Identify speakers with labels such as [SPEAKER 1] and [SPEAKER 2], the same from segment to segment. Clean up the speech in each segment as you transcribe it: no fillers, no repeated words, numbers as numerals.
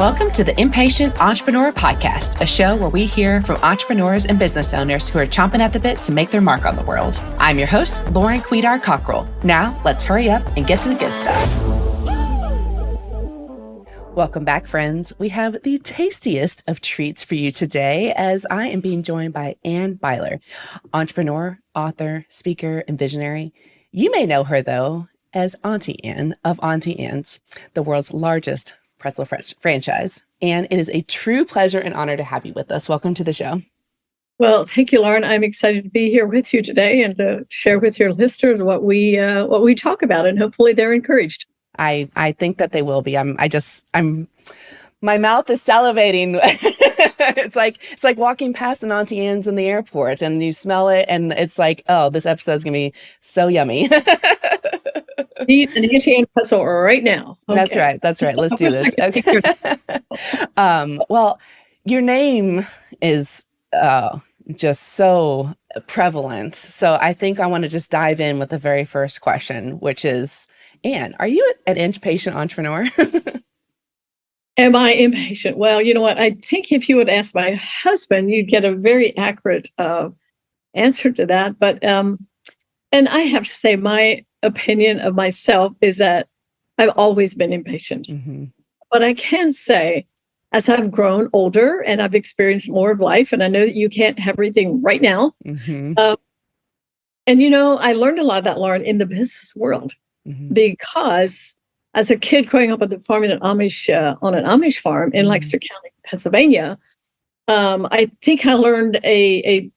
[SPEAKER 1] Welcome to the Impatient Entrepreneur Podcast, a show where we hear from entrepreneurs and business owners who are chomping at the bit to make their mark on the world. I'm your host, Lauren Quidar Cockrell. Now, let's hurry up and get to the good stuff. Welcome back, friends. We have the tastiest of treats for you today as I am being joined by Anne Beiler, entrepreneur, author, speaker, and visionary. You may know her, though, as Auntie Anne of Auntie Anne's, the world's largest pretzel franchise. And it is a true pleasure and honor to have you with us. Welcome to the show.
[SPEAKER 2] Well, thank you, Lauren. I'm excited to be here with you today and to share with your listeners what we talk about, and hopefully they're encouraged.
[SPEAKER 1] I think that they will be. My mouth is salivating. It's like walking past an Auntie Anne's in the airport and you smell it and it's like, oh, this episode is going to be so yummy.
[SPEAKER 2] Eat an Auntie Anne pretzel right now.
[SPEAKER 1] Okay. That's right. Let's do this. Okay. Well, your name is just so prevalent. So I think I want to just dive in with the very first question, which is, Anne, are you an impatient entrepreneur?
[SPEAKER 2] Am I impatient? Well, you know what? I think if you would ask my husband, you'd get a very accurate answer to that. But and I have to say, my opinion of myself is that I've always been impatient. Mm-hmm. But I can say, as I've grown older and I've experienced more of life, and I know that you can't have everything right now. Mm-hmm. And I learned a lot of that, Lauren, in the business world. Mm-hmm. Because as a kid growing up on the farm on an Amish farm in Lancaster County, Pennsylvania, I think I learned a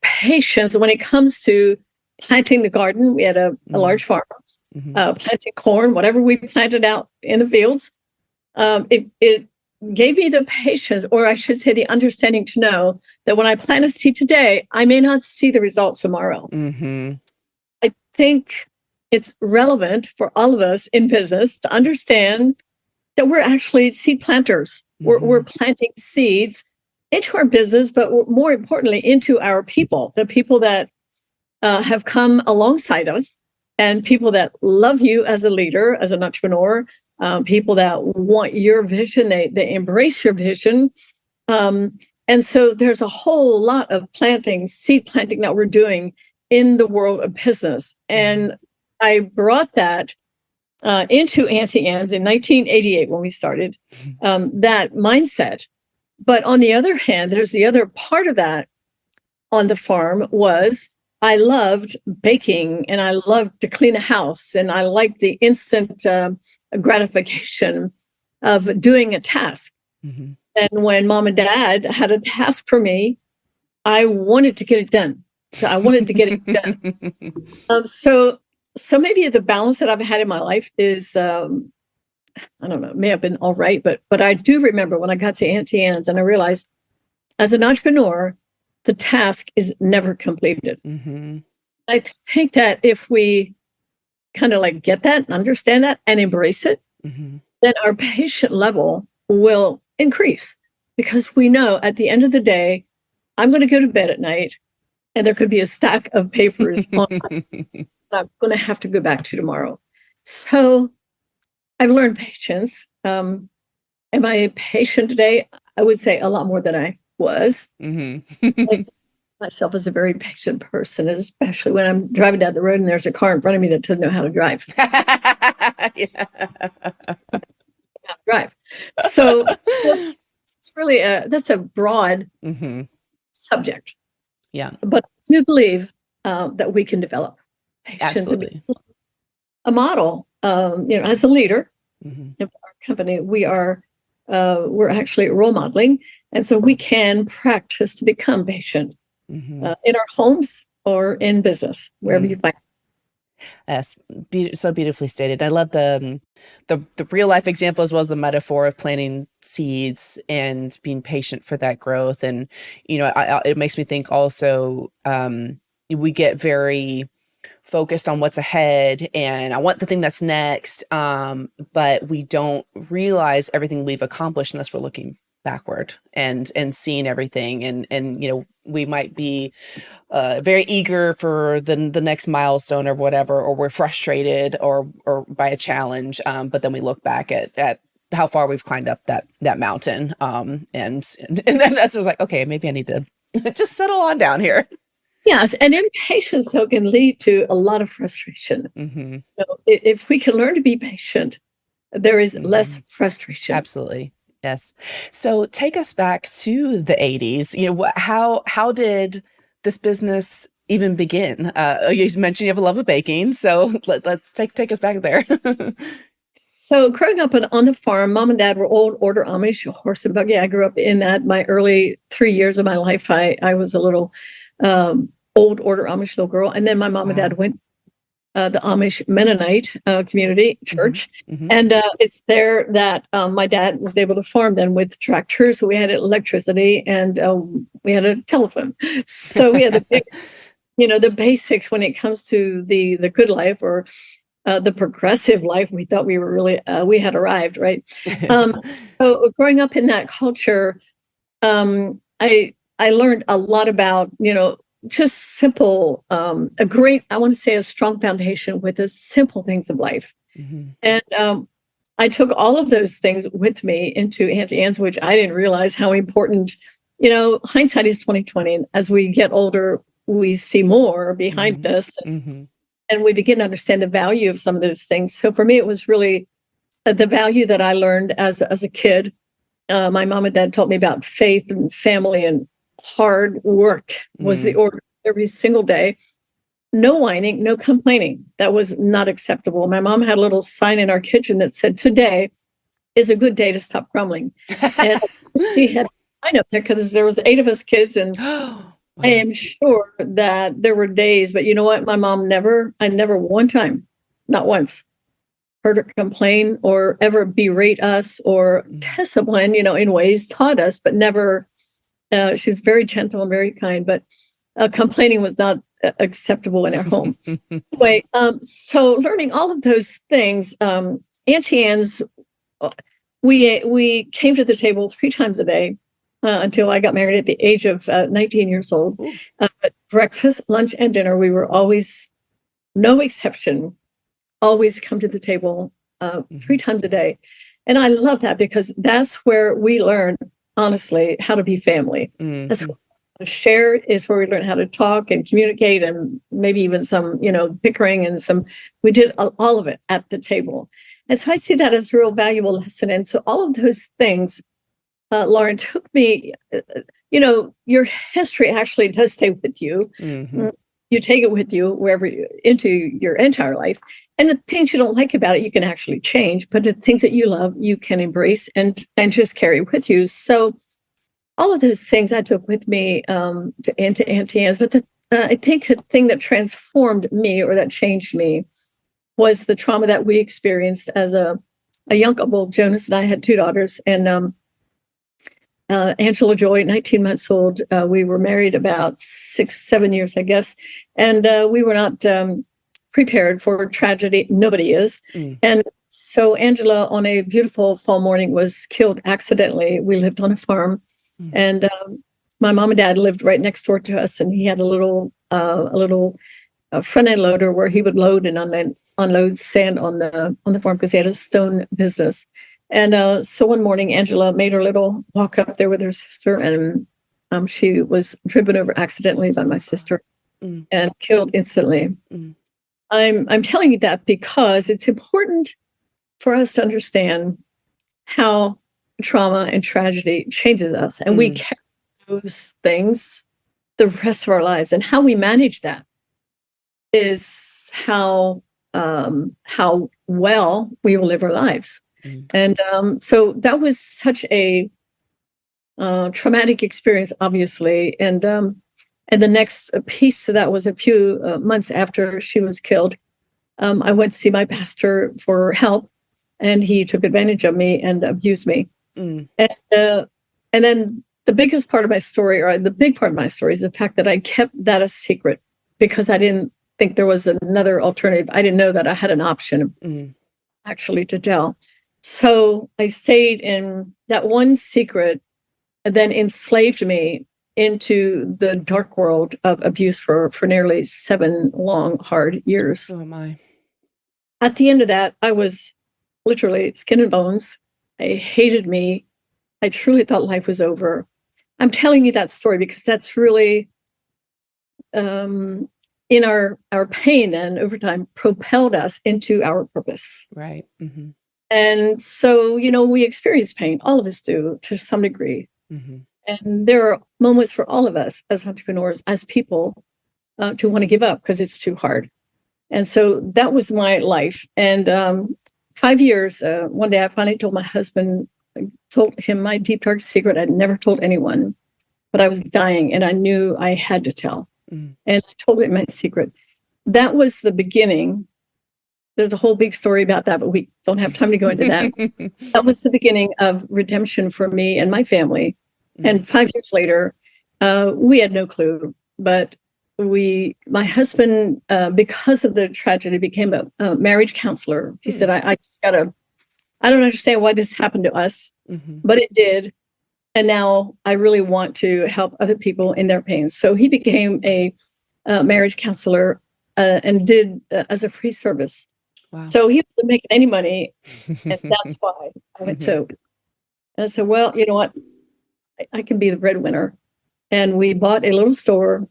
[SPEAKER 2] patience when it comes to planting the garden. We had a large farm, planting corn, whatever we planted out in the fields. It gave me the patience, or I should say the understanding, to know that when I plant a seed today, I may not see the results tomorrow. Mm-hmm. I think it's relevant for all of us in business to understand that we're actually seed planters. Mm-hmm. We're planting seeds into our business, but more importantly, into our people, the people that have come alongside us, and people that love you as a leader, as an entrepreneur, people that want your vision, they embrace your vision. And so there's a whole lot of seed planting that we're doing in the world of business. And I brought that into Auntie Anne's in 1988 when we started that mindset. But on the other hand, there's the other part of that on the farm was I loved baking and I loved to clean the house, and I liked the instant gratification of doing a task. Mm-hmm. And when mom and dad had a task for me, I wanted to get it done. I wanted to get it done. So maybe the balance that I've had in my life is, I don't know, it may have been all right, but I do remember when I got to Auntie Anne's and I realized as an entrepreneur, the task is never completed. Mm-hmm. I think that if we kind of like get that and understand that and embrace it, then our patient level will increase, because we know at the end of the day, I'm going to go to bed at night and there could be a stack of papers on I'm going to have to go back to tomorrow. So I've learned patience. Am I patient today? I would say a lot more than I was. Mm-hmm. Myself as a very patient person, especially when I'm driving down the road and there's a car in front of me that doesn't know how to drive. Drive. So it's really that's a broad subject.
[SPEAKER 1] Yeah.
[SPEAKER 2] But I do believe that we can develop patience.
[SPEAKER 1] Absolutely.
[SPEAKER 2] A model, as a leader in our company, we're actually role modeling. And so we can practice to become patient in our homes or in business, wherever you find it.
[SPEAKER 1] Yes, so beautifully stated. I love the real life example as well as the metaphor of planting seeds and being patient for that growth. And, it makes me think also we get very focused on what's ahead and I want the thing that's next. But we don't realize everything we've accomplished unless we're looking backward and seeing everything. And we might be very eager for the next milestone or whatever, or we're frustrated or by a challenge. But then we look back at how far we've climbed up that mountain. And then that's was like, okay, maybe I need to just settle on down here.
[SPEAKER 2] Yes, and impatience so can lead to a lot of frustration.
[SPEAKER 1] Mm-hmm.
[SPEAKER 2] So if we can learn to be patient, there is less frustration.
[SPEAKER 1] Absolutely. Yes. So take us back to the 80s. How did this business even begin? You mentioned you have a love of baking, so let's take us back there.
[SPEAKER 2] So growing up on the farm, mom and dad were old order Amish, horse and buggy. I grew up in that. My early 3 years of my life, I was a little old order Amish little girl. And then my mom and dad went the Amish Mennonite community church. Mm-hmm. And it's there that my dad was able to farm then with tractors. So we had electricity and we had a telephone. So we had the basics when it comes to the good life or the progressive life. We thought we were really, we had arrived, right? So growing up in that culture, I learned a lot about, just simple, I want to say a strong foundation with the simple things of life. Mm-hmm. And I took all of those things with me into Auntie Anne's, which I didn't realize how important, hindsight is 2020. And as we get older, we see more behind us. And we begin to understand the value of some of those things. So for me, it was really the value that I learned as a kid. My mom and dad taught me about faith and family, and hard work was the order every single day. No whining, no complaining. That was not acceptable. My mom had a little sign in our kitchen that said, "Today is a good day to stop grumbling." And she had a sign up there because there was 8 of us kids, and I am sure that there were days, but you know what? My mom I never one time, not once, heard her complain or ever berate us or discipline, in ways taught us, but never. She was very gentle and very kind, but complaining was not acceptable in our home. Anyway, so learning all of those things, Auntie Anne's, we came to the table 3 times a day until I got married at the age of 19 years old. But breakfast, lunch, and dinner, we were always, no exception, always come to the table 3 times a day. And I love that because that's where we learn, honestly, how to be family. That's where share is where we learn how to talk and communicate, and maybe even some, bickering and we did all of it at the table. And so I see that as a real valuable lesson. And so all of those things, Lauren, took me, your history actually does stay with you. You take it with you into your entire life. And the things you don't like about it, you can actually change. But the things that you love, you can embrace and just carry with you. So all of those things I took with me into Auntie Anne's. But I think the thing that transformed me or that changed me was the trauma that we experienced as a young couple. Jonas and I had 2 daughters, and Angela Joy, 19 months old. We were married about 6-7 years, I guess. And we were not prepared for tragedy. Nobody is. And so Angela, on a beautiful fall morning, was killed accidentally. We lived on a farm. And my mom and dad lived right next door to us. And he had a little front end loader where he would load and unload sand on the farm because he had a stone business. And so one morning, Angela made her little walk up there with her sister, and she was driven over accidentally by my sister and killed instantly. I'm telling you that because it's important for us to understand how trauma and tragedy changes us, and we carry those things the rest of our lives, and how we manage that is how well we will live our lives. And so that was such a traumatic experience, obviously. And the next piece to that was a few months after she was killed. I went to see my pastor for help, and he took advantage of me and abused me. And then the biggest part of my story, or the big part of my story, is the fact that I kept that a secret because I didn't think there was another alternative. I didn't know that I had an option actually to tell. So I stayed in that one secret, and then enslaved me into the dark world of abuse for nearly 7 long, hard years.
[SPEAKER 1] Oh my.
[SPEAKER 2] At the end of that, I was literally skin and bones. hated me. I truly thought life was over. I'm telling you that story because that's really, in our pain then over time propelled us into our purpose.
[SPEAKER 1] Right. Mm-hmm.
[SPEAKER 2] And so, we experience pain. All of us do to some degree.
[SPEAKER 1] Mm-hmm.
[SPEAKER 2] And there are moments for all of us as entrepreneurs, as people, to want to give up because it's too hard. And so that was my life. And 5 years, one day I finally told my husband, told him my deep, dark secret. I'd never told anyone, but I was dying and I knew I had to tell. Mm. And I told him my secret. That was the beginning. There's a whole big story about that, but we don't have time to go into that. That was the beginning of redemption for me and my family. Mm. And 5 years later, we had no clue, but my husband, because of the tragedy, became a marriage counselor. He said, I don't understand why this happened to us, but it did. And now I really want to help other people in their pain. So he became a marriage counselor and did as a free service. Wow. So he wasn't making any money. And that's why I went to. And I said, well, you know what? I can be the breadwinner. And we bought a little store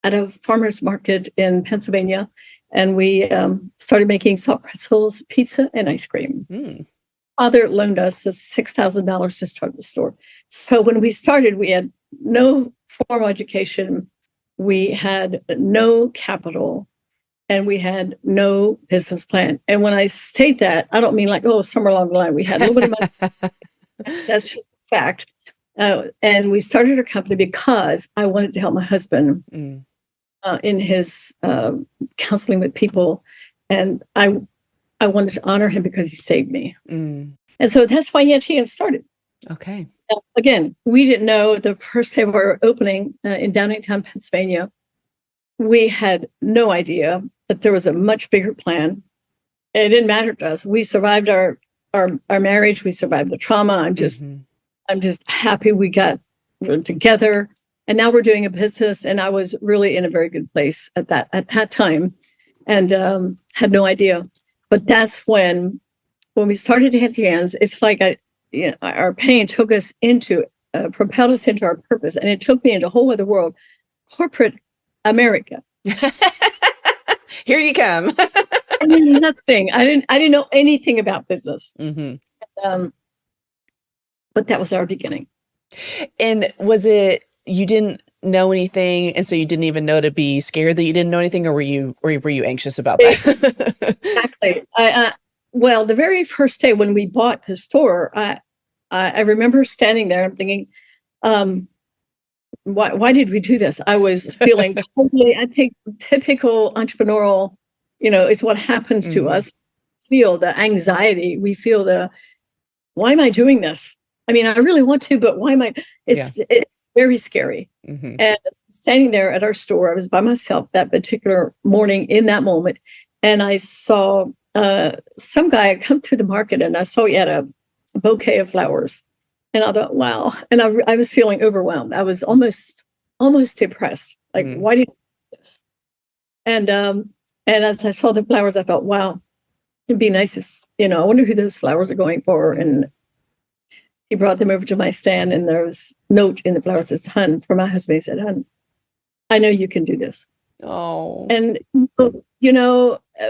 [SPEAKER 2] at a farmer's market in Pennsylvania. And we started making salt pretzels, pizza, and ice cream. Mm. Father loaned us the $6,000 to start the store. So when we started, we had no formal education. We had no capital. And we had no business plan. And when I state that, I don't mean like, somewhere along the line, we had a little bit of money. That's just a fact. And we started our company because I wanted to help my husband in his counseling with people. And I wanted to honor him because he saved me. Mm. And so that's why Auntie Anne started.
[SPEAKER 1] Okay.
[SPEAKER 2] Again, we didn't know the first day we were opening in Downingtown, Pennsylvania. We had no idea that there was a much bigger plan. It didn't matter to us. We survived our marriage. We survived the trauma. I'm just happy we got together. And now we're doing a business. And I was really in a very good place at that time, and had no idea. But that's when we started Auntie Anne's, it's like our pain took us into, propelled us into our purpose, and it took me into a whole other world, corporate America.
[SPEAKER 1] Here you come.
[SPEAKER 2] I knew nothing. I didn't know anything about business. Mm-hmm. But that was our beginning.
[SPEAKER 1] And was it, you didn't know anything, and so you didn't even know to be scared that you didn't know anything, or were you anxious about that?
[SPEAKER 2] Exactly. Well, the very first day when we bought the store, I remember standing there and thinking, why did we do this? I was feeling totally, I think, typical entrepreneurial, it's what happens to us. Feel the anxiety. We feel why am I doing this? I mean, I really want to, but why am I? It's very scary. Mm-hmm. And standing there at our store, I was by myself that particular morning in that moment. And I saw some guy come through the market, and I saw he had a bouquet of flowers. And I thought, wow. And I was feeling overwhelmed. I was almost depressed. Like, why did I do this? And as I saw the flowers, I thought, wow, it'd be nice if, I wonder who those flowers are going for. And he brought them over to my stand, and there was a note in the flowers. It's Hun, for my husband. He said, Hun, I know you can do this. Oh. And,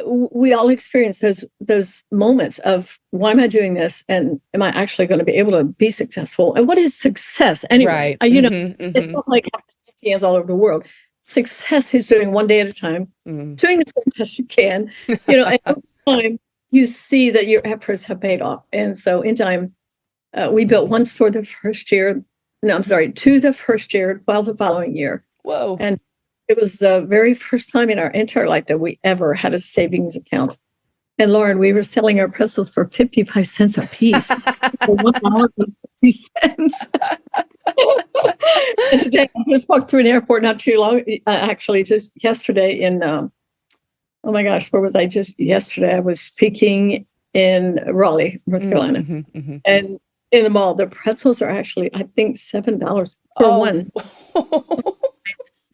[SPEAKER 2] we all experience those moments of, why am I doing this? And am I actually going to be able to be successful? And what is success anyway? Right. It's not like Auntie Anne's all over the world. Success is doing one day at a time, doing the best you can, and over time you see that your efforts have paid off. And so in time, we built one store the first year. No, I'm sorry, two the first year, 12 the following year. Whoa. And it was the very first time in our entire life that we ever had a savings account. And Lauren, we were selling our pretzels for 55 cents a piece. For $1.50. And today, I just walked through an airport not too long, actually, just yesterday in, oh my gosh, where was I just yesterday? I was speaking in Raleigh, North Carolina. And in the mall, the pretzels are actually, I think, $7 for one.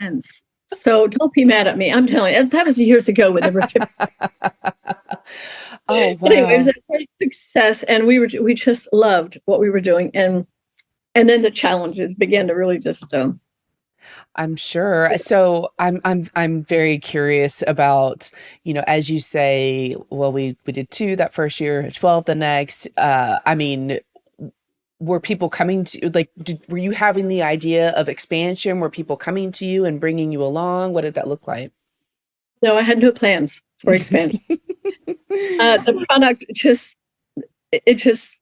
[SPEAKER 2] Cents. So don't be mad at me. I'm telling you, that was years ago when they were 50.
[SPEAKER 1] Oh,
[SPEAKER 2] Anyway, it was
[SPEAKER 1] wow.
[SPEAKER 2] a great success, and we just loved what we were doing, and then the challenges began to really just
[SPEAKER 1] I'm sure. So I'm very curious about, as you say, well, we did 2 that first year, 12 the next. I mean, were people coming to like, were you having the idea of expansion? Were people coming to you and bringing you along? What did that look like?
[SPEAKER 2] no, I had no plans for expansion. The product just it just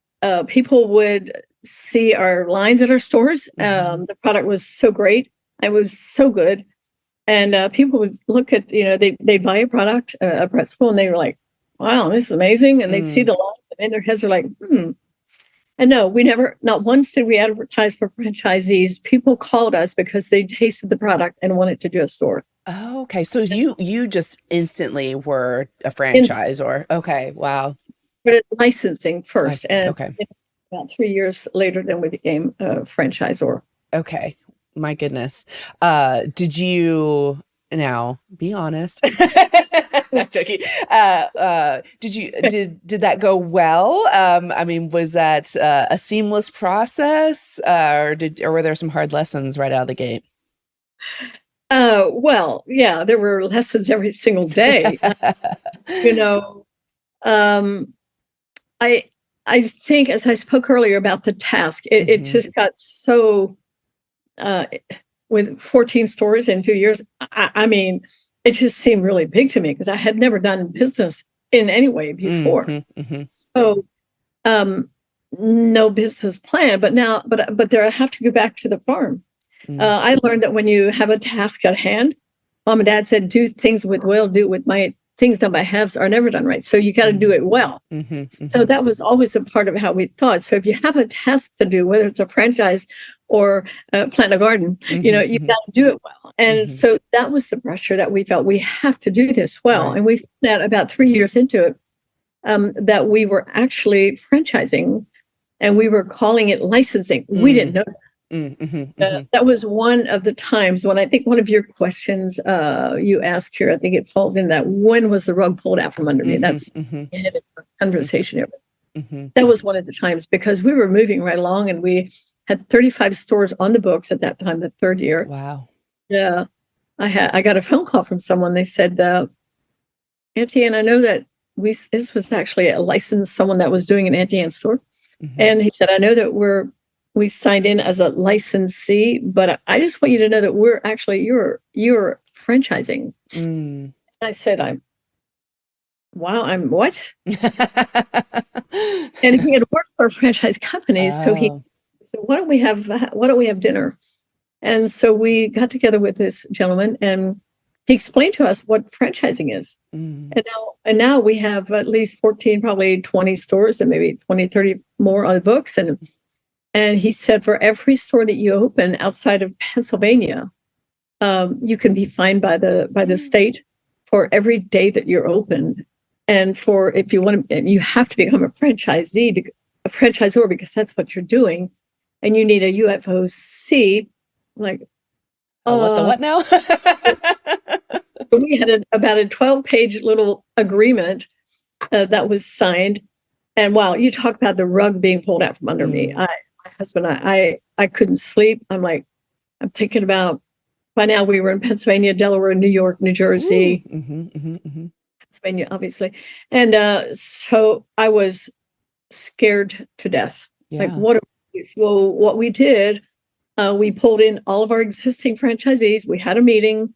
[SPEAKER 2] people would see our lines at our stores. The product was so great. It was so good. And people would look at, they'd buy a product, a pretzel, and they were like, wow, this is amazing. And they'd see the lines, and in their heads are like, hmm. And no, we never, not once did we advertise for franchisees. People called us because they tasted the product and wanted to do a store.
[SPEAKER 1] Oh, okay. So you just instantly were a
[SPEAKER 2] In
[SPEAKER 1] franchise or okay, wow.
[SPEAKER 2] licensing first.
[SPEAKER 1] Licensing.
[SPEAKER 2] And
[SPEAKER 1] Okay.
[SPEAKER 2] about 3 years later, then we became a franchisor.
[SPEAKER 1] Okay. My goodness. Did you now be honest? Not joking. Did that go well? I mean, was that a seamless process? Or were there some hard lessons right out of the gate?
[SPEAKER 2] Well, yeah, there were lessons every single day. You know, um, I I think as I spoke earlier about the task, it just got so uh, with 14 stores in 2 years. I mean, it just seemed really big to me because I had never done business in any way before. So no business plan. But now, but there I have to go back to the farm. I learned that when you have a task at hand, mom and dad said, do things with will, do it with might. Things done by halves are never done right. So you got to do it well. So that was always a part of how we thought. So if you have a task to do, whether it's a franchise or plant a garden, you got to do it well. And so that was the pressure that we felt we have to do this well.
[SPEAKER 1] Right.
[SPEAKER 2] And we found out about 3 years into it that we were actually franchising and we were calling it licensing. We didn't know that. That was one of the times when I think one of your questions you asked here, I think it falls in that when was the rug pulled out from under me? That's the conversation. That was one of the times because we were moving right along and we had 35 stores on the books at that time, the third year.
[SPEAKER 1] Wow.
[SPEAKER 2] Yeah. I got a phone call from someone. They said, Auntie Anne, I know that this was actually a licensed someone that was doing an Auntie Anne store. And he said, I know that we signed in as a licensee, but I just want you to know that we're actually you're franchising. I said, I'm what? And he had worked for a franchise company, so he said, why don't we have dinner? And so we got together with this gentleman, and he explained to us what franchising is. And now we have at least 14, probably 20 stores, and maybe 20, 30 more on the books. And he said, for every store that you open outside of Pennsylvania, you can be fined by the state for every day that you're open. And for if you want to, you have to become a franchisor because that's what you're doing. And you need a UFOC. Like,
[SPEAKER 1] what the what now?
[SPEAKER 2] We had about a 12-page little agreement that was signed. And wow, you talk about the rug being pulled out from under me. My husband, I couldn't sleep. I'm thinking about, by now we were in Pennsylvania, Delaware, New York, New Jersey, Pennsylvania, obviously. And so I was scared to death.
[SPEAKER 1] Yeah.
[SPEAKER 2] Like, what? Well, what we did, we pulled in all of our existing franchisees. We had a meeting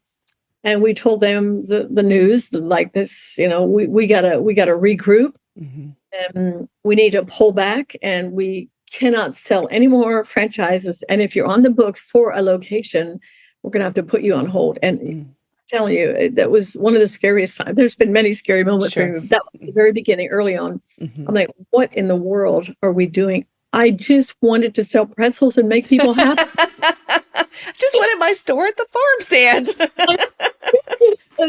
[SPEAKER 2] and we told them the news, like this, we gotta regroup and we need to pull back and we cannot sell any more franchises. And if you're on the books for a location, we're going to have to put you on hold. And I'm telling you, that was one of the scariest times. There's been many scary moments.
[SPEAKER 1] Sure.
[SPEAKER 2] That was the very beginning, early on. I'm like, what in the world are we doing? I just wanted to sell pretzels and make people happy.
[SPEAKER 1] Just wanted my store at the farm stand.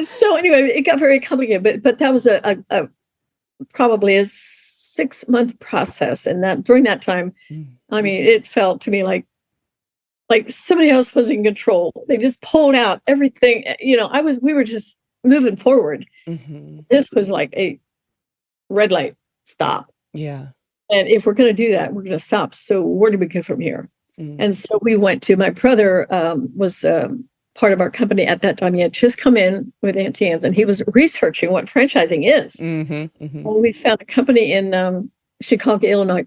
[SPEAKER 2] So anyway, it got very complicated, but that was a probably a 6-month process. And that during that time, I mean, it felt to me like somebody else was in control. They just pulled out everything. We were just moving forward. This was like red light, stop.
[SPEAKER 1] Yeah.
[SPEAKER 2] And if we're going to do that, we're going to stop. So where do we go from here?
[SPEAKER 1] Mm.
[SPEAKER 2] And so we went to, my brother was part of our company at that time. He had just come in with Auntie Anne's, and he was researching what franchising is.
[SPEAKER 1] Mm-hmm, mm-hmm.
[SPEAKER 2] Well, we found a company in Chicago, Illinois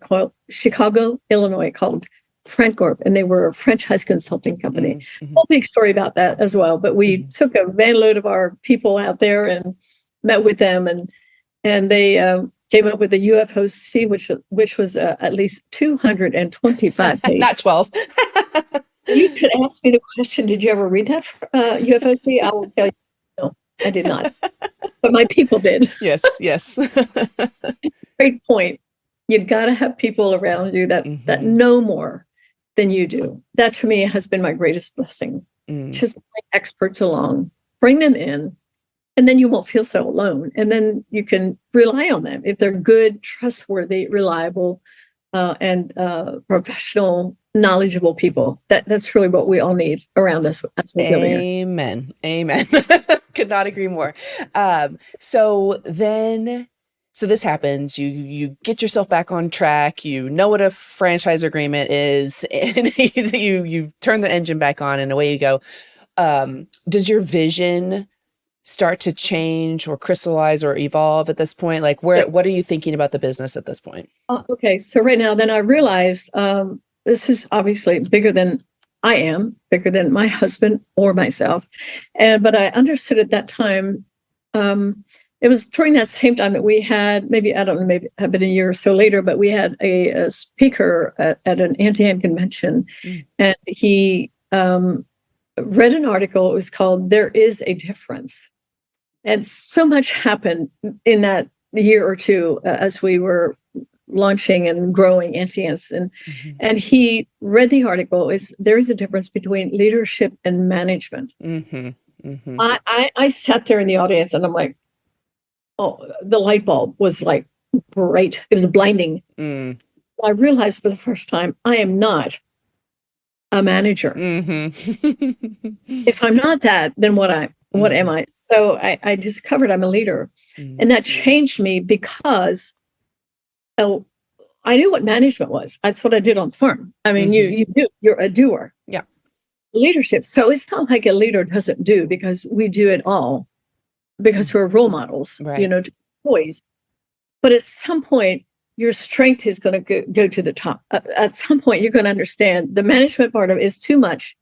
[SPEAKER 2] called Frank Gorp, and they were a franchise consulting company.
[SPEAKER 1] Mm-hmm.
[SPEAKER 2] Whole big story about that as well. But we took a van load of our people out there and met with them, and they came up with the UFOC, which was at least 225 pages.
[SPEAKER 1] Not 12.
[SPEAKER 2] You could ask me the question, did you ever read that UFOC? I will tell you, no, I did not. But my people did.
[SPEAKER 1] Yes, yes.
[SPEAKER 2] It's a great point. You've got to have people around you that know more than you do. That to me has been my greatest blessing. Just bring experts along, bring them in, and then you won't feel so alone. And then you can rely on them if they're good, trustworthy, reliable, and professional, knowledgeable people. That's really what we all need around us. That's what
[SPEAKER 1] Amen. Amen. Could not agree more. So this happens. You get yourself back on track. You know what a franchise agreement is, and you turn the engine back on, and away you go. Does your vision start to change or crystallize or evolve at this point? Like, what are you thinking about the business at this point?
[SPEAKER 2] Okay, so right now, then I realized this is obviously bigger than I am, bigger than my husband or myself, but I understood at that time. It was during that same time that we had, maybe have been a year or so later, but we had a speaker at an Auntie Anne convention, and he read an article. It was called "There Is a Difference," and so much happened in that year or two as we were launching and growing Auntie Anne's, and he read the article. There is a difference between leadership and management. I sat there in the audience, and I'm like, oh, the light bulb was like bright. It was blinding. I realized for the first time, I am not a manager. If I'm not that, then what am I? So I discovered I'm a leader. And that changed me because I knew what management was. That's what I did on the farm. I mean, you're a doer.
[SPEAKER 1] Yeah.
[SPEAKER 2] Leadership. So it's not like a leader doesn't do, because we do it all, because we're role models,
[SPEAKER 1] right,
[SPEAKER 2] to employees. But at some point, your strength is going to go to the top. At some point, you're going to understand the management part of it is too much.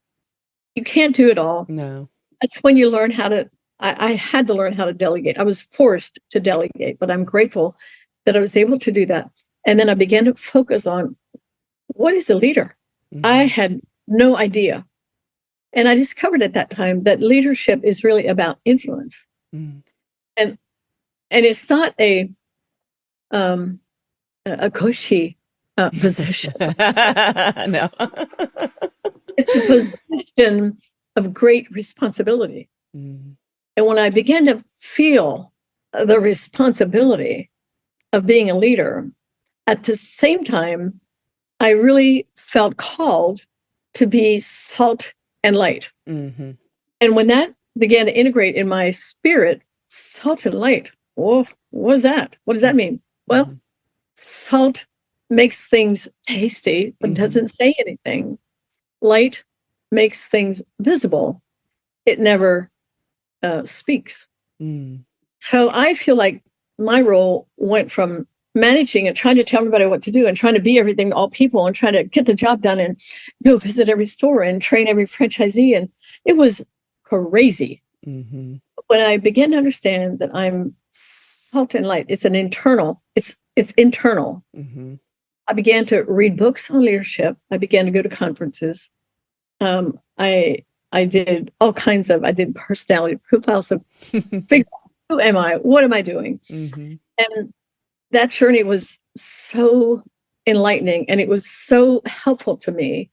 [SPEAKER 2] You can't do it all.
[SPEAKER 1] No.
[SPEAKER 2] That's when you learn how to, I had to learn how to delegate. I was forced to delegate, but I'm grateful that I was able to do that. And then I began to focus on, what is a leader? I had no idea. And I discovered at that time that leadership is really about influence. And it's not a cushy position.
[SPEAKER 1] No.
[SPEAKER 2] It's a position of great responsibility. And when I began to feel the responsibility of being a leader, at the same time, I really felt called to be salt and light. And when that began to integrate in my spirit, salt and light, what is that? What does that mean? Well, salt makes things tasty, but doesn't say anything. Light makes things visible. It never speaks. So I feel like my role went from managing and trying to tell everybody what to do and trying to be everything to all people and trying to get the job done and go visit every store and train every franchisee. And it was crazy. When I began to understand that I'm salt and light, it's internal. I began to read books on leadership. I began to go to conferences. I did all kinds of, I did personality profiles to figure out, who am I? What am I doing? And that journey was so enlightening, and it was so helpful to me.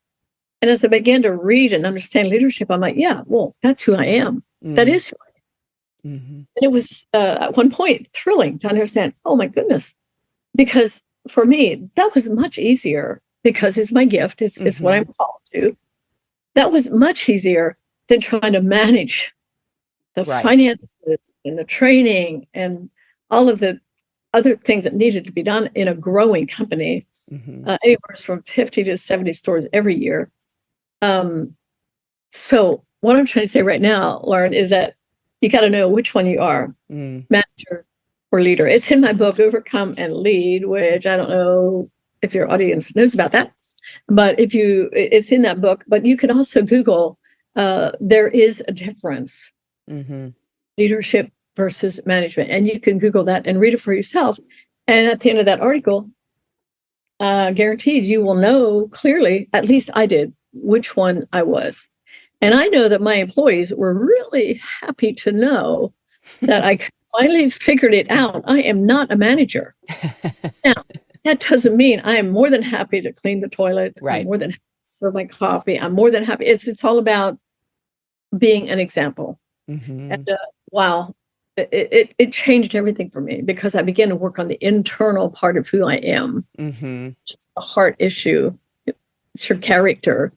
[SPEAKER 2] And as I began to read and understand leadership, I'm like, yeah, well, that's who I am. That is who I am. And it was at one point thrilling to understand, oh my goodness, because for me, that was much easier, because it's my gift. It's what I'm called to. That was much easier than trying to manage the finances and the training and all of the other things that needed to be done in a growing company, anywhere from 50 to 70 stores every year. So what I'm trying to say right now, Lauren, is that you got to know which one you are, manager or leader. It's in my book, Overcome and Lead, which I don't know if your audience knows about that, but it's in that book. But you can also Google, there is a difference, leadership versus management. And you can Google that and read it for yourself. And at the end of that article, guaranteed you will know clearly, at least I did, which one I was. And I know that my employees were really happy to know that I finally figured it out. I am not a manager. Now, that doesn't mean I am more than happy to clean the toilet.
[SPEAKER 1] Right.
[SPEAKER 2] I'm more than happy to serve my coffee. I'm more than happy. It's all about being an example. And wow, it changed everything for me, because I began to work on the internal part of who I am. Just a heart issue, it's your character.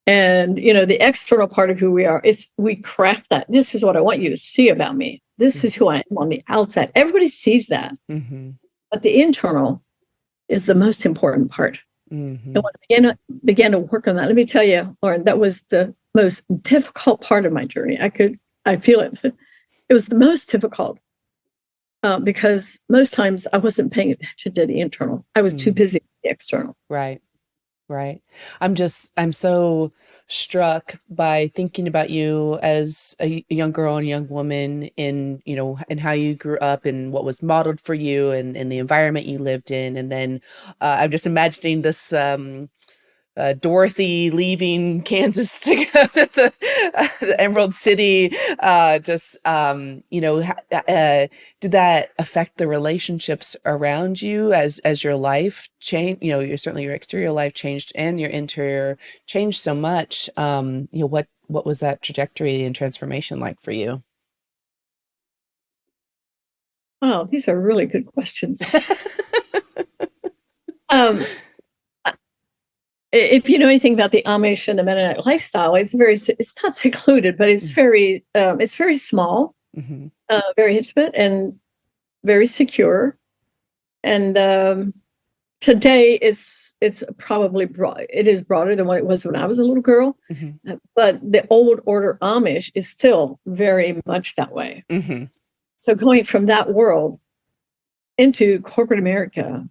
[SPEAKER 2] And, the external part of who we are, we craft that. This is what I want you to see about me. This is who I am on the outside. Everybody sees that. But the internal is the most important part. And when I began to work on that, let me tell you, Lauren, that was the most difficult part of my journey. I feel it. It was the most difficult because most times I wasn't paying attention to the internal. I was too busy with the external.
[SPEAKER 1] Right. I'm so struck by thinking about you as a young girl and young woman in, and how you grew up and what was modeled for you and the environment you lived in. And then I'm just imagining this Dorothy leaving Kansas to go to the Emerald City. Did that affect the relationships around you as your life changed? Your exterior life changed and your interior changed so much. What was that trajectory and transformation like for you?
[SPEAKER 2] Oh, these are really good questions. If you know anything about the Amish and the Mennonite lifestyle, it's not secluded, but it's very small, very intimate and very secure. And today it's probably it is broader than what it was when I was a little girl. But the old order Amish is still very much that way. So going from that world into corporate America,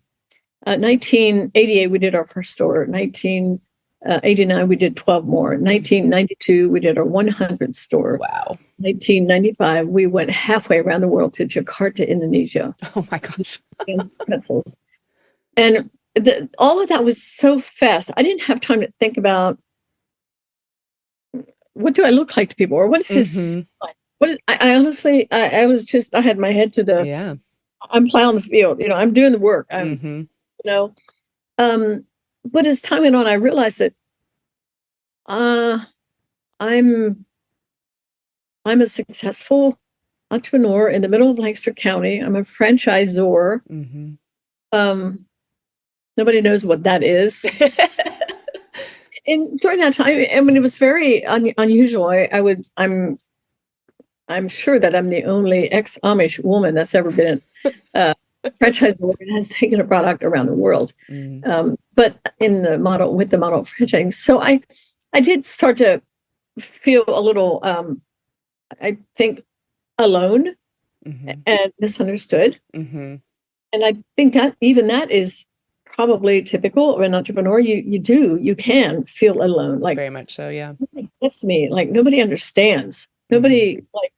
[SPEAKER 2] 1988, we did our first store. 1989, we did 12 more. 1992, we did our 100th store.
[SPEAKER 1] Wow.
[SPEAKER 2] 1995, we went halfway around the world to Jakarta, Indonesia.
[SPEAKER 1] Oh my gosh.
[SPEAKER 2] And pretzels. And all of that was so fast. I didn't have time to think about, what do I look like to people? Or what is this like? I honestly, I was just, I had my head to the, I'm plowing the field, I'm doing the work. But as time went on, I realized that I'm a successful entrepreneur in the middle of Lancaster County. I'm a franchisor. Nobody knows what that is. And during that time, I mean, it was very unusual. I'm sure that I'm the only ex-Amish woman that's ever been franchisor and has taken a product around the world. But with the model of franchising. So I did start to feel a little, I think, alone and misunderstood. And I think that even that is probably typical of an entrepreneur. You can feel alone. Like,
[SPEAKER 1] very much so, yeah.
[SPEAKER 2] That's me. Like, nobody understands. Nobody, like,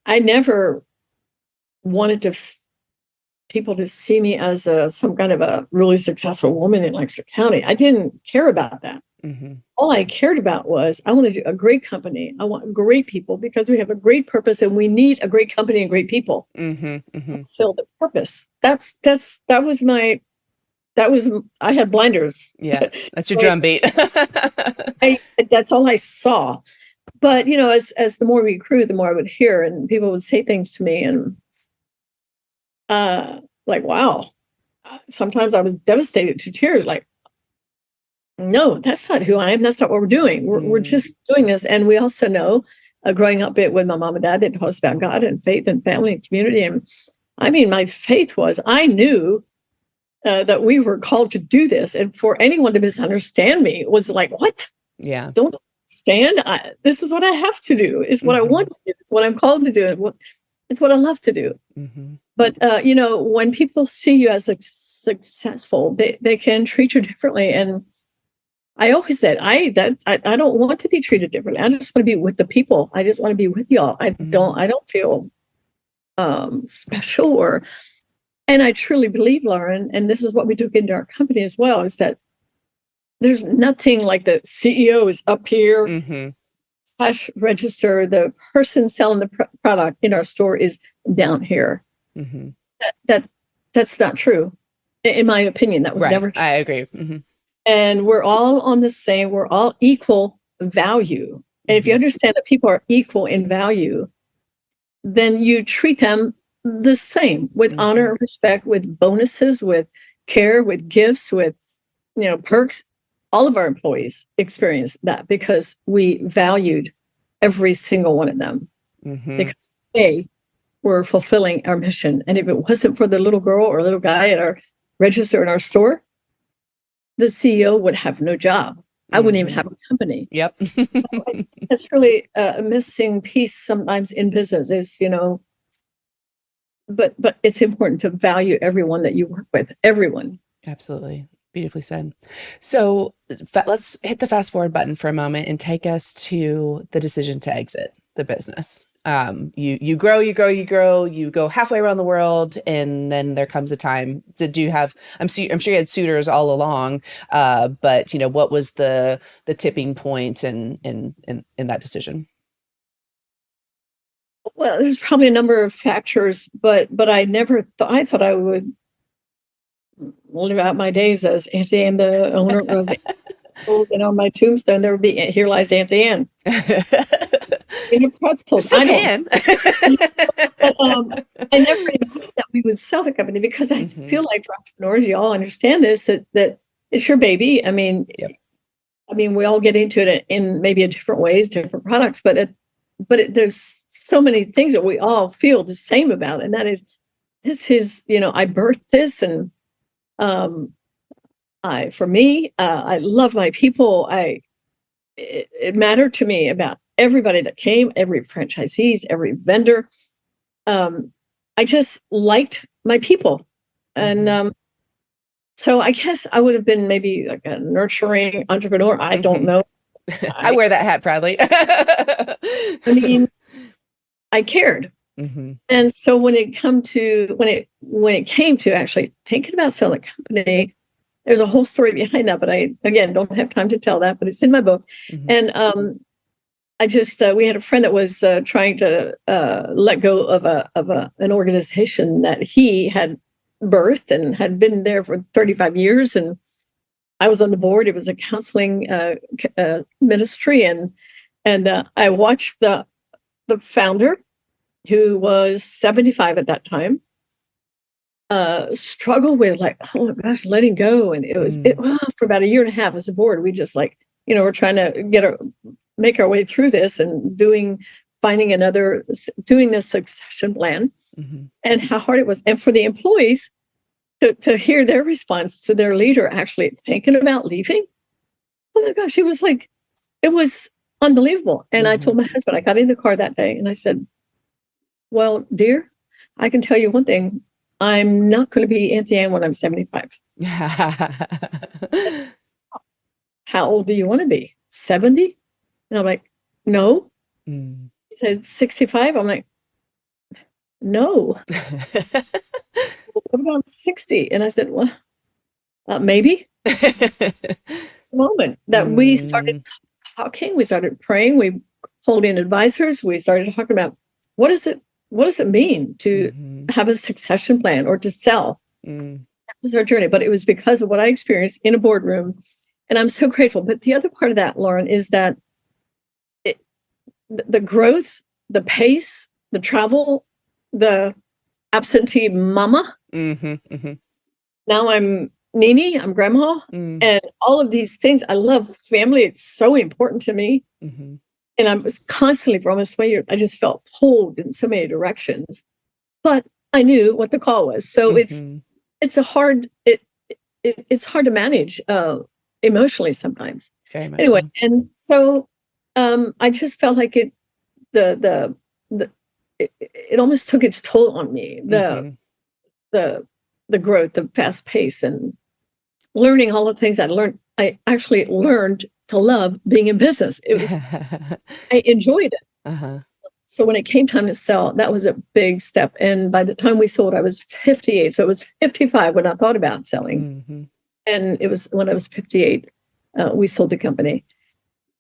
[SPEAKER 2] I never wanted people to see me as some kind of a really successful woman in Lancaster County. I didn't care about that. All I cared about was I want to do a great company. I want great people because we have a great purpose and we need a great company and great people to fulfill the purpose. I had blinders.
[SPEAKER 1] Yeah, that's your drum beat.
[SPEAKER 2] That's all I saw. But, as the more we grew, the more I would hear and people would say things to me and like, wow. Sometimes I was devastated to tears, like, no, that's not who I am. That's not what we're doing. We're just doing this. And we also know, growing up with my mom and dad, they taught us about God and faith and family and community. And I mean, my faith was, I knew that we were called to do this. And for anyone to misunderstand me was like, what?
[SPEAKER 1] Yeah.
[SPEAKER 2] Don't understand. This is what I have to do. It's what I want to do. It's what I'm called to do. It's what I love to do. But, when people see you as successful, they can treat you differently. And I always said, I don't want to be treated differently. I just want to be with the people. I just want to be with y'all. I don't feel special and I truly believe, Lauren, and this is what we took into our company as well, is that there's nothing like the CEO is up here, cash register, the person selling the product in our store is down here. That's not true. In my opinion, that was never true.
[SPEAKER 1] I agree.
[SPEAKER 2] And we're all on the same, we're all equal value. And if you understand that people are equal in value, then you treat them the same with honor, respect, with bonuses, with care, with gifts, with perks. All of our employees experienced that because we valued every single one of them because they were fulfilling our mission. And if it wasn't for the little girl or little guy at our register in our store, the CEO would have no job. I wouldn't even have a company.
[SPEAKER 1] Yep.
[SPEAKER 2] That's really a missing piece sometimes in business is, but it's important to value everyone that you work with, everyone.
[SPEAKER 1] Absolutely. Beautifully said. So let's hit the fast forward button for a moment and take us to the decision to exit the business. You grow, you go halfway around the world, and then there comes a time. I'm sure you had suitors all along, but what was the tipping point in that decision?
[SPEAKER 2] Well, there's probably a number of factors, but I never thought, I thought I would live out my days as Auntie Anne, the owner of the pretzels, and on my tombstone there would be, here lies Auntie Anne. Pretzels.
[SPEAKER 1] Still can.
[SPEAKER 2] But, I never imagined that we would sell the company because I feel like for entrepreneurs, you all understand this, that it's your baby. I mean, we all get into it in maybe in different ways, different products, but there's so many things that we all feel the same about, and that is, this is, I birthed this, and for me, I love my people. It mattered to me about everybody that came, every franchisees, every vendor. I just liked my people. And so I guess I would have been maybe like a nurturing entrepreneur. I don't know.
[SPEAKER 1] I wear that hat proudly.
[SPEAKER 2] I mean, I cared. And so when it came to actually thinking about selling a company, there's a whole story behind that, but I, again, don't have time to tell that, but it's in my book. And I just, we had a friend that was trying to let go of an organization that he had birthed and had been there for 35 years. And I was on the board. It was a counseling ministry. And I watched the founder, who was 75 at that time, struggle with like, oh my gosh, letting go. And it was for about a year and a half as a board, we just like, we're trying to make our way through this and doing this succession plan, and how hard it was. And for the employees to hear their response to their leader actually thinking about leaving. Oh my gosh, it was unbelievable. And I told my husband, I got in the car that day and I said, well, dear, I can tell you one thing. I'm not going to be Auntie Anne when I'm 75. How old do you want to be? 70? And I'm like, no. He said, 65? I'm like, no. What about 60? And I said, well, maybe. It's a moment that we started talking, we started praying, we pulled in advisors, we started talking about what does it mean to have a succession plan or to sell? That was our journey, but it was because of what I experienced in a boardroom. And I'm so grateful. But the other part of that, Lauren, is that the growth, the pace, the travel, the absentee mama. Now I'm Nini, I'm grandma, and all of these things. I love family. It's so important to me. And I was constantly, for almost 20 years, I just felt pulled in so many directions. But I knew what the call was. So
[SPEAKER 1] Mm-hmm.
[SPEAKER 2] it's hard to manage emotionally sometimes.
[SPEAKER 1] Very much
[SPEAKER 2] Anyway,
[SPEAKER 1] so.
[SPEAKER 2] and so I just felt like the it almost took its toll on me.
[SPEAKER 1] Mm-hmm.
[SPEAKER 2] The growth, the fast pace, and learning all the things I learned. I actually learned to love being in business. I enjoyed it.
[SPEAKER 1] Uh-huh.
[SPEAKER 2] So when it came time to sell, that was a big step. And by the time we sold, I was 58. So it was 55 when I thought about selling.
[SPEAKER 1] Mm-hmm.
[SPEAKER 2] And it was when I was 58, we sold the company.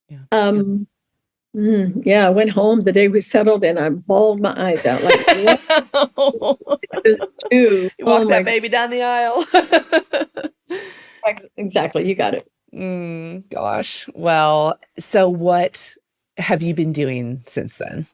[SPEAKER 1] Yeah.
[SPEAKER 2] Yeah, I went home the day we settled and I bawled my eyes out. Like, what did I just do?
[SPEAKER 1] You
[SPEAKER 2] Oh
[SPEAKER 1] walked
[SPEAKER 2] my
[SPEAKER 1] that
[SPEAKER 2] God.
[SPEAKER 1] baby down the aisle.
[SPEAKER 2] Exactly. You got it.
[SPEAKER 1] Gosh. Well, so what have you been doing since then?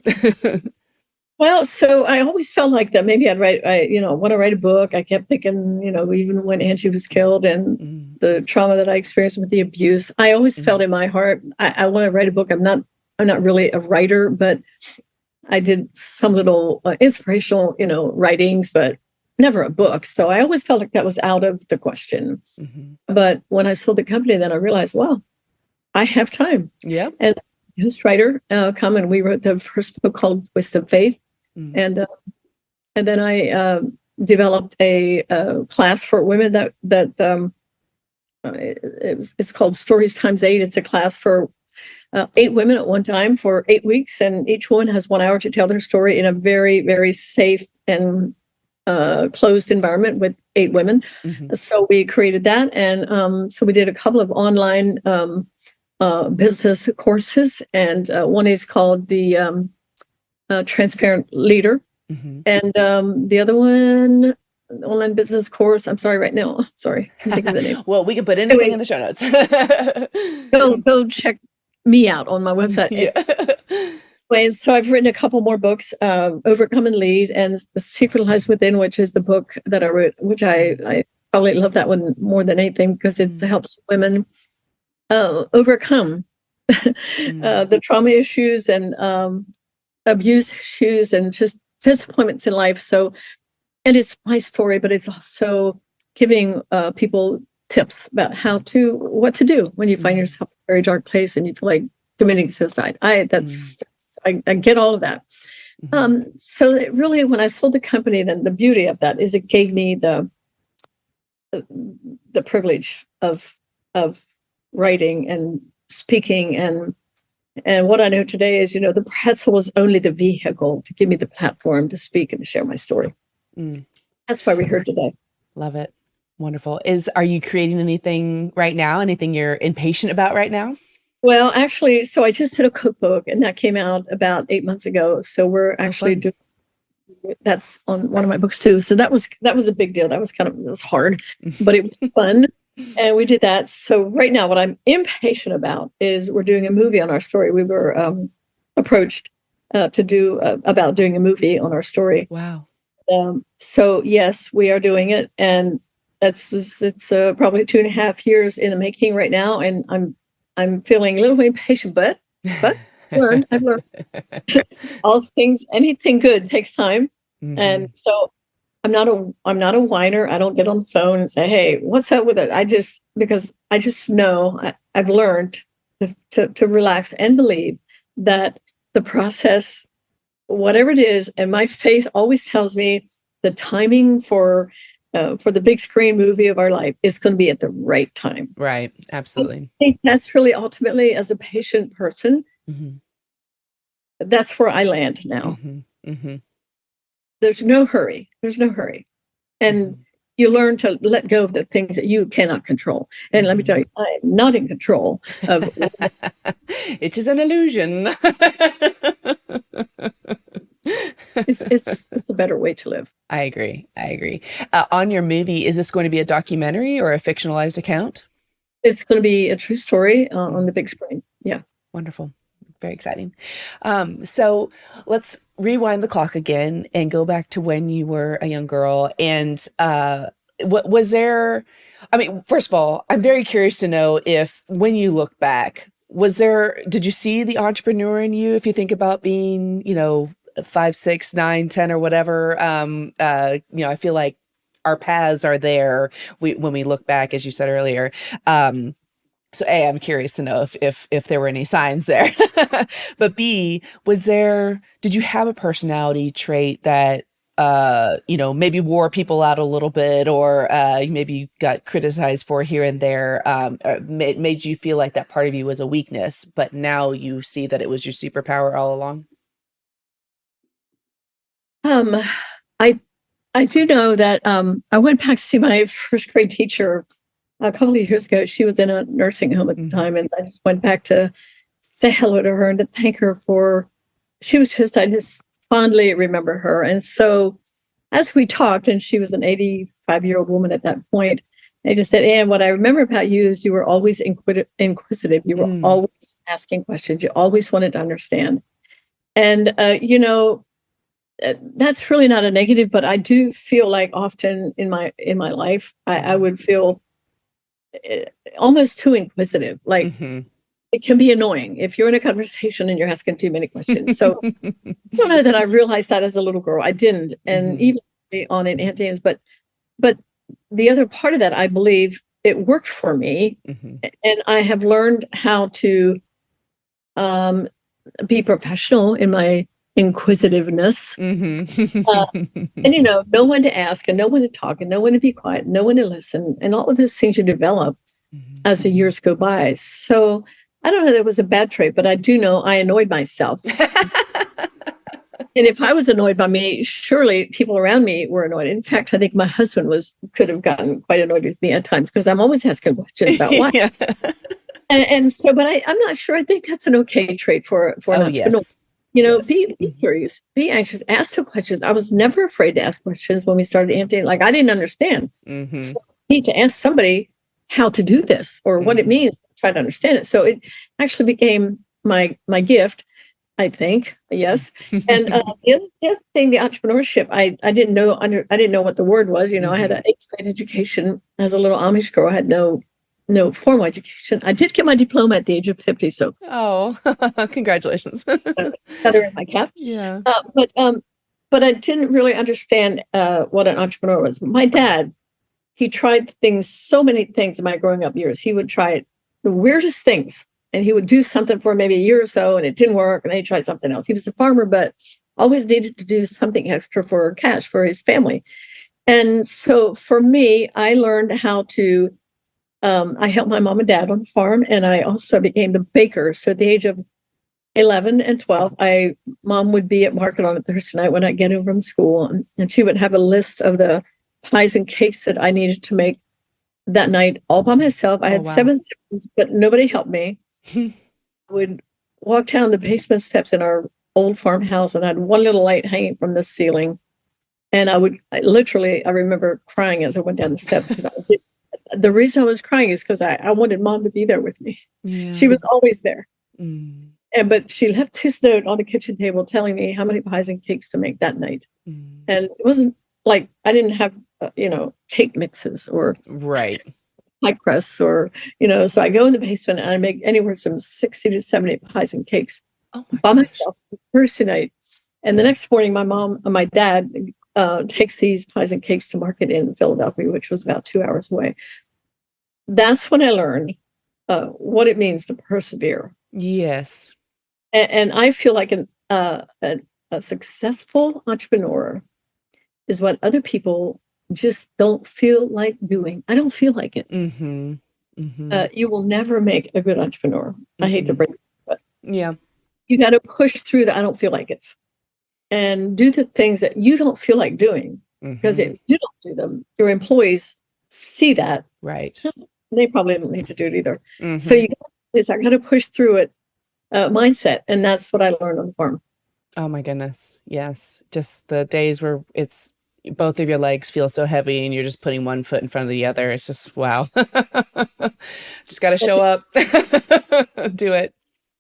[SPEAKER 2] Well, so I always felt like that maybe want to write a book. I kept thinking, even when Angie was killed and
[SPEAKER 1] Mm,
[SPEAKER 2] the trauma that I experienced with the abuse, I always felt in my heart, I want to write a book. I'm not really a writer, but I did some little inspirational, writings, but never a book. So I always felt like that was out of the question.
[SPEAKER 1] mm-hmm.
[SPEAKER 2] But when I sold the company, then I realized, well, I have time.
[SPEAKER 1] Yeah.
[SPEAKER 2] As a ghostwriter, come and we wrote the first book called Twist of Faith.
[SPEAKER 1] Mm.
[SPEAKER 2] And then I developed a class for women it's called Stories Times 8. It's a class for 8 women at one time for 8 weeks, and each one has 1 hour to tell their story in a very, very safe and closed environment with 8 women.
[SPEAKER 1] Mm-hmm.
[SPEAKER 2] So we created that, and so we did a couple of online business courses, and one is called the Transparent Leader.
[SPEAKER 1] Mm-hmm.
[SPEAKER 2] And the other one, online business course. I'm sorry right now. Sorry, I can't think of the name.
[SPEAKER 1] Well, we can put anything in the show notes.
[SPEAKER 2] Go check me out on my website.
[SPEAKER 1] Yeah.
[SPEAKER 2] And so I've written a couple more books, Overcome and Lead, and The Secret Lies Within, which is the book that I wrote, which I probably love that one more than anything because it helps women overcome the trauma issues and abuse issues and just disappointments in life. So, and it's my story, but it's also giving people tips about what to do when you find yourself in a very dark place and you feel like committing suicide. I get all of that. So it really, when I sold the company, then the beauty of that is it gave me the privilege of writing and speaking, and what I know today is, the pretzel was only the vehicle to give me the platform to speak and to share my story. That's why we're here today.
[SPEAKER 1] Love it. Wonderful. Are you creating anything right now? Anything you're impatient about right now?
[SPEAKER 2] Well, actually, so I just did a cookbook and that came out about 8 months ago. So we're actually doing that's on one of my books too. So that was a big deal. It was hard, but it was fun. And we did that. So right now, what I'm impatient about is we're doing a movie on our story. We were approached to do about doing a movie on our story.
[SPEAKER 1] Wow.
[SPEAKER 2] So yes, we are doing it, and it's probably 2.5 years in the making right now. And I'm feeling a little bit impatient, but I've learned anything good takes time, and so. I'm not a whiner. I don't get on the phone and say, "Hey, what's up with it?" Because I just know I've learned to relax and believe that the process, whatever it is, and my faith always tells me the timing for the big screen movie of our life is going to be at the right time.
[SPEAKER 1] Right. Absolutely.
[SPEAKER 2] I think that's really ultimately, as a patient person, that's where I land now. There's no hurry. And you learn to let go of the things that you cannot control. And let me tell you, I'm not in control of
[SPEAKER 1] it is an illusion.
[SPEAKER 2] It's a better way to live.
[SPEAKER 1] I agree. On your movie, is this going to be a documentary or a fictionalized account?
[SPEAKER 2] It's going to be a true story on the big screen. Yeah.
[SPEAKER 1] Wonderful. Very exciting. So let's rewind the clock again and go back to when you were a young girl. And what was there? I mean, first of all, I'm very curious to know if, when you look back, did you see the entrepreneur in you? If you think about being, 5, 6, 9, 10, or whatever, I feel like our paths are there when we look back, as you said earlier. So A, I'm curious to know if there were any signs there. But B, did you have a personality trait that maybe wore people out a little bit, or maybe you got criticized for here and there, made you feel like that part of you was a weakness, but now you see that it was your superpower all along?
[SPEAKER 2] I I do know that I went back to see my first grade teacher a couple of years ago. She was in a nursing home at the time, and I just went back to say hello to her and to thank her for. I just fondly remember her. And so, as we talked, and she was an 85-year-old woman at that point, I just said, "And what I remember about you is you were always inquisitive. You were always asking questions. You always wanted to understand." And that's really not a negative, but I do feel like often in my life, I would feel almost too inquisitive. Like it can be annoying if you're in a conversation and you're asking too many questions. So I don't know that I realized that as a little girl. I didn't, and even on in Auntie Anne's, but the other part of that, I believe it worked for me, and I have learned how to be professional in my inquisitiveness, and know when to ask and know when to talk and know when to be quiet, know when to listen, and all of those things you develop as the years go by. So I don't know that it was a bad trait, but I do know I annoyed myself. And if I was annoyed by me, surely people around me were annoyed. In fact, I think my husband could have gotten quite annoyed with me at times because I'm always asking questions about why. Yeah. And so, but I'm not sure. I think that's an okay trait for an entrepreneur. Yes. Be curious, be anxious, ask the questions. I was never afraid to ask questions when we started Auntie Anne. Like I didn't understand. So I need to ask somebody how to do this or what it means, try to understand it. So it actually became my gift, I think. Yes. And the other thing, the entrepreneurship, I didn't know what the word was. I had an 8th grade education as a little Amish girl. I had no formal education. I did get my diploma at the age of 50. So
[SPEAKER 1] congratulations.
[SPEAKER 2] Feather in my cap.
[SPEAKER 1] Yeah.
[SPEAKER 2] But I didn't really understand what an entrepreneur was. My dad, he tried so many things in my growing up years. He would try the weirdest things, and he would do something for maybe a year or so, and it didn't work, and then he'd try something else. He was a farmer, but always needed to do something extra for cash for his family. And so for me, I learned how to I helped my mom and dad on the farm, and I also became the baker. So at the age of 11 and 12, mom would be at market on a Thursday night when I get home from school, and she would have a list of the pies and cakes that I needed to make that night all by myself. I had 7 siblings, but nobody helped me. I would walk down the basement steps in our old farmhouse, and I had one little light hanging from the ceiling. And I remember crying as I went down the steps because the reason I was crying is because I wanted mom to be there with me. Yeah. She was always there. But she left this note on the kitchen table telling me how many pies and cakes to make that night. And it wasn't like I didn't have, cake mixes or pie crusts or, so I go in the basement and I make anywhere from 60 to 70 pies and cakes by myself Thursday night. And the next morning, my dad takes these pies and cakes to market in Philadelphia, which was about 2 hours away. That's when I learned what it means to persevere.
[SPEAKER 1] Yes.
[SPEAKER 2] And I feel like a successful entrepreneur is what other people just don't feel like doing. I don't feel like it. You will never make a good entrepreneur. I hate to break it, but you got to push through the I don't feel like it. And do the things that you don't feel like doing, because if you don't do them, your employees see that.
[SPEAKER 1] Right.
[SPEAKER 2] They probably don't need to do it either. So I got to push through it mindset. And that's what I learned on the farm.
[SPEAKER 1] Oh my goodness. Yes. Just the days where it's both of your legs feel so heavy and you're just putting one foot in front of the other. It's just, wow. Just got to show up, do it.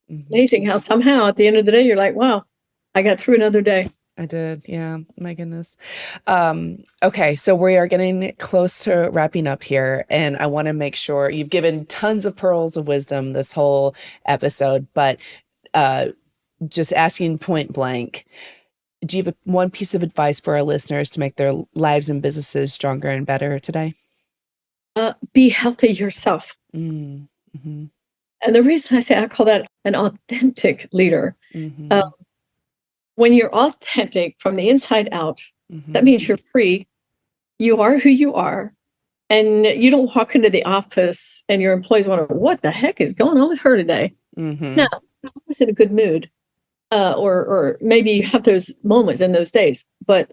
[SPEAKER 2] It's amazing how somehow at the end of the day, you're like, wow, I got through another day.
[SPEAKER 1] I did. Yeah. My goodness. Okay. So we are getting close to wrapping up here, and I want to make sure you've given tons of pearls of wisdom this whole episode, but just asking point blank, do you have one piece of advice for our listeners to make their lives and businesses stronger and better today?
[SPEAKER 2] Be healthy yourself.
[SPEAKER 1] Mm-hmm.
[SPEAKER 2] And the reason I say I call that an authentic leader, when you're authentic from the inside out, that means you're free. You are who you are. And you don't walk into the office and your employees wonder, what the heck is going on with her today? No, I was in a good mood. Or maybe you have those moments in those days. But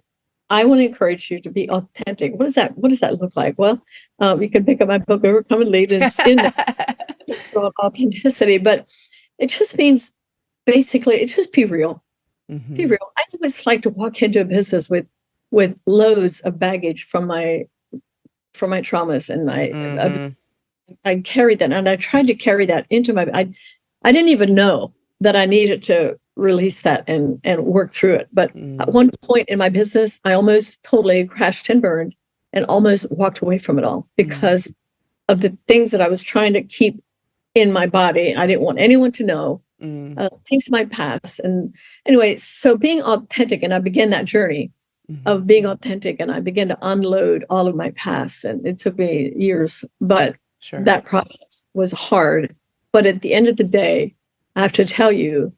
[SPEAKER 2] I want to encourage you to be authentic. What does that look like? Well, you can pick up my book, Overcome and Lead, and in that authenticity. But it just means basically, just be real. Be real. I know what it's like to walk into a business with loads of baggage from my traumas, and I carried that, and I tried to carry that into my. I didn't even know that I needed to release that and work through it. But at one point in my business, I almost totally crashed and burned, and almost walked away from it all because of the things that I was trying to keep in my body. I didn't want anyone to know. Things might pass. And anyway, so being authentic, and I began that journey of being authentic, and I began to unload all of my past. And it took me years, but that process was hard. But at the end of the day, I have to tell you,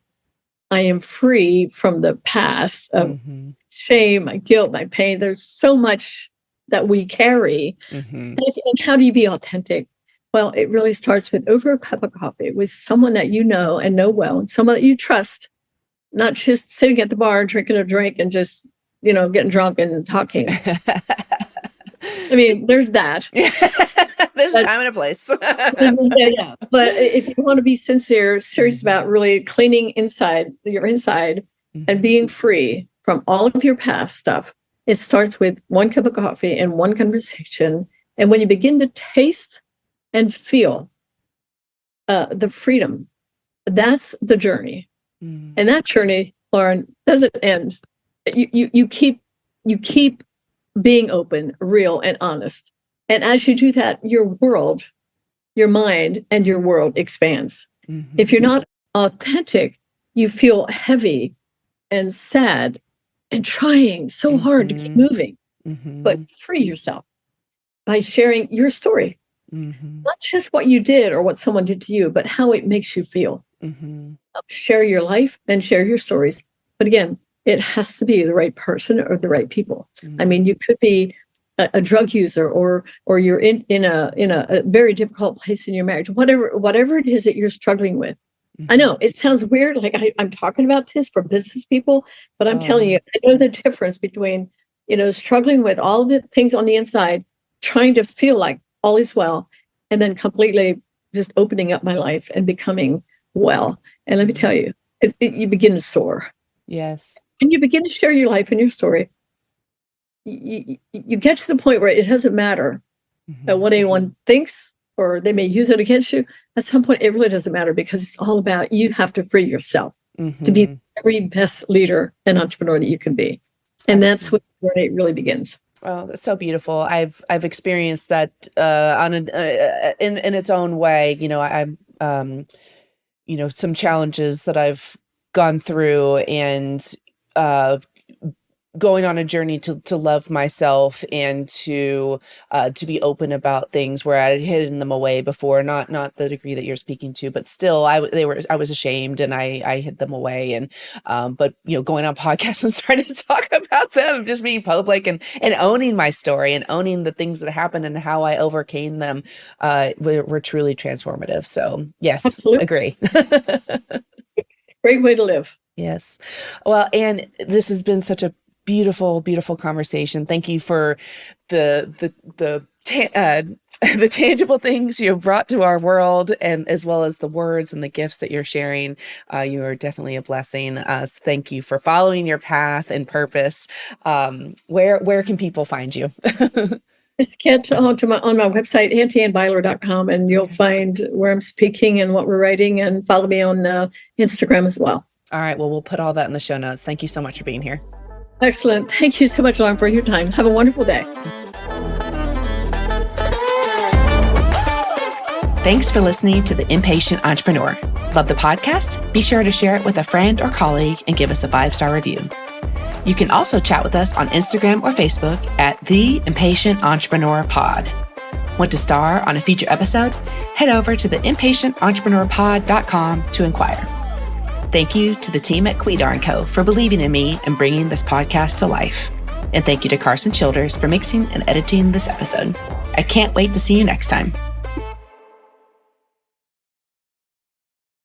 [SPEAKER 2] I am free from the past of shame, my guilt, my pain. There's so much that we carry. And how do you be authentic? Well, it really starts with over a cup of coffee with someone that you know and know well, and someone that you trust, not just sitting at the bar drinking a drink and just, getting drunk and talking. I mean, there's that.
[SPEAKER 1] There's a time and a place.
[SPEAKER 2] Yeah. But if you want to be serious about really cleaning your inside and being free from all of your past stuff, it starts with one cup of coffee and one conversation. And when you begin to taste and feel the freedom, that's the journey. And that journey, Lauren, doesn't end. You keep being open, real, and honest. And as you do that, your world, your mind, and your world expands. If you're not authentic, you feel heavy and sad and trying so hard to keep moving. But free yourself by sharing your story. Not just what you did or what someone did to you, but how it makes you feel. Share your life and share your stories. But again, it has to be the right person or the right people. I mean, you could be a drug user, or you're in a very difficult place in your marriage. Whatever it is that you're struggling with. I know it sounds weird, like I'm talking about this for business people, but I'm telling you, I know the difference between struggling with all the things on the inside, trying to feel like all is well, and then completely just opening up my life and becoming well. And let me tell you, you begin to soar.
[SPEAKER 1] Yes.
[SPEAKER 2] And you begin to share your life and your story. You get to the point where it doesn't matter what anyone thinks, or they may use it against you. At some point, it really doesn't matter, because it's all about you have to free yourself to be the very best leader and entrepreneur that you can be. And that's where it really begins.
[SPEAKER 1] Oh, that's so beautiful. I've experienced that in its own way. I'm some challenges that I've gone through, and going on a journey to love myself and to be open about things where I had hidden them away before, not the degree that you're speaking to, but still I was ashamed, and I hid them away. And but going on podcasts and starting to talk about them, just being public and owning my story and owning the things that happened and how I overcame them were truly transformative. So yes, absolutely. Agree.
[SPEAKER 2] It's a great way to live.
[SPEAKER 1] Yes. Well, Anne, this has been such a beautiful, beautiful conversation. Thank you for the tangible things you've brought to our world, and as well as the words and the gifts that you're sharing. You are definitely a blessing. So thank you for following your path and purpose. Where can people find you?
[SPEAKER 2] Just get on my website, auntie.beiler.com, and you'll find where I'm speaking and what we're writing, and follow me on Instagram as well.
[SPEAKER 1] All right. Well, we'll put all that in the show notes. Thank you so much for being here.
[SPEAKER 2] Excellent. Thank you so much, Lauren, for your time. Have a wonderful day.
[SPEAKER 1] Thanks for listening to The Impatient Entrepreneur. Love the podcast? Be sure to share it with a friend or colleague and give us a 5-star review. You can also chat with us on Instagram or Facebook at The Impatient Entrepreneur Pod. Want to star on a feature episode? Head over to theimpatiententrepreneur.com to inquire. Thank you to the team at Quidar & Co. for believing in me and bringing this podcast to life. And thank you to Carson Childers for mixing and editing this episode. I can't wait to see you next time.